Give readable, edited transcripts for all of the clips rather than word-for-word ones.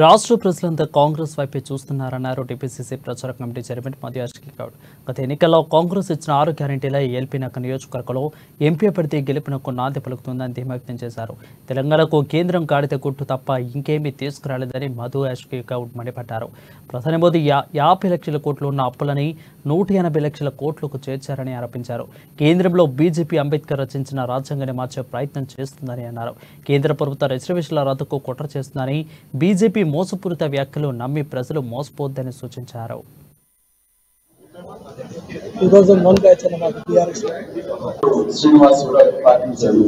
రాష్ట్ర ప్రజలంతా కాంగ్రెస్ వైపే చూస్తున్నారన్నారు టీపీసీసీ ప్రచార కమిటీ చైర్మన్ మధు యాష్కి గౌడ్. గత ఎన్నికల్లో కాంగ్రెస్ ఇచ్చిన 6 గ్యారెంటీల ఎల్పీనగర్ నియోజకవర్గంలో ఎంపీ అభ్యర్థి గెలుపునకు నాంది పలుకుతుందని ధీమా వ్యక్తం చేశారు. తెలంగాణకు కేంద్రం గాడిద గుట్టు తప్ప ఇంకేమీ తీసుకురాలేదని మధు యాష్కి గౌడ్ మండిపడ్డారు. ప్రధాని మోదీ 50 లక్షల కోట్లు ఉన్న అప్పులని 180 లక్షల కోట్లకు చేర్చారని ఆరోపించారు. కేంద్రంలో బీజేపీ అంబేద్కర్ రచించిన రాజ్యాంగాన్ని మార్చే ప్రయత్నం చేస్తుందని అన్నారు. కేంద్ర ప్రభుత్వ రిజర్వేషన్ల రద్దుకు కుట్ర చేస్తుందని, బీజేపీ మోసపూరిత వ్యాఖ్యలు నమ్మి ప్రజలు మోసపోద్దని సూచించారు. 2001 వచ్చిన మాకు టీఆర్ఎస్ శ్రీనివాస్ కూడా పాటించారు.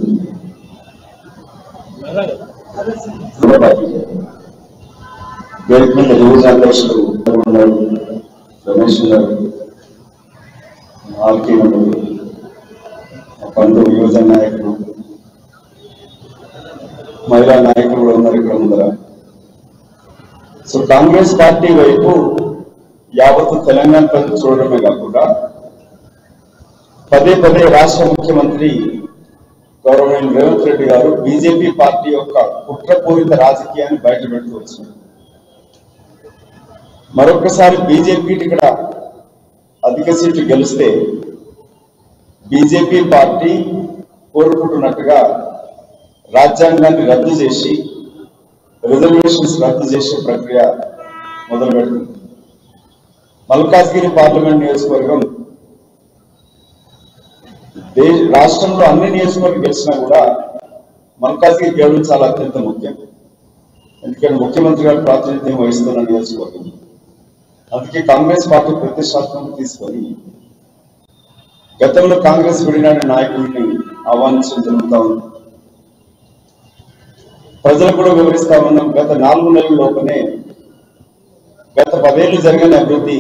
గవర్నమెంట్ యువజన అధ్యక్షులు ఉన్నారు, రమేష్ గారు, ఆర్కే పండు యువజన నాయకులు, మహిళా నాయకులు కూడా ఉన్నారు ఇక్కడ ముందర. సో కాంగ్రెస్ పార్టీ వైపు యావత్తు తెలంగాణ ప్రజలు చూడడమే కాకుండా పదే పదే రాష్ట్ర ముఖ్యమంత్రి గౌరవనీయులు రేవంత్ రెడ్డి గారు బీజేపీ పార్టీ యొక్క కుట్రపూరిత రాజకీయాన్ని బయట పెడుతూ వచ్చారు. మరొకసారి బీజేపీ ఇక్కడ అధిక సీట్లు గెలిస్తే బీజేపీ పార్టీ కోరుకుంటున్నట్టుగా రాజ్యాంగాన్ని రద్దు చేసి రిజర్వేషన్స్ రద్దు చేసే ప్రక్రియ మొదలు పెడుతుంది. మల్కాజ్గిరి పార్లమెంట్ నియోజకవర్గం రాష్ట్రంలో అన్ని నియోజకవర్గం గెలిచినా కూడా మల్కాజ్గిరి గెలవడం చాలా అత్యంత ముఖ్యం. ఎందుకంటే ముఖ్యమంత్రి గారు ప్రాతినిధ్యం వహిస్తున్న నియోజకవర్గం. అందుకే కాంగ్రెస్ పార్టీ ప్రతిష్టాత్మకంగా తీసుకొని గతంలో కాంగ్రెస్ విడినాడు నాయకుల్ని ఆహ్వానించడం జరుగుతూ ఉంది. ప్రజలకు కూడా వివరిస్తా ఉన్నాం. గత 4 నెలల లోపనే గత 10 ఏళ్లు జరిగిన అభివృద్ధి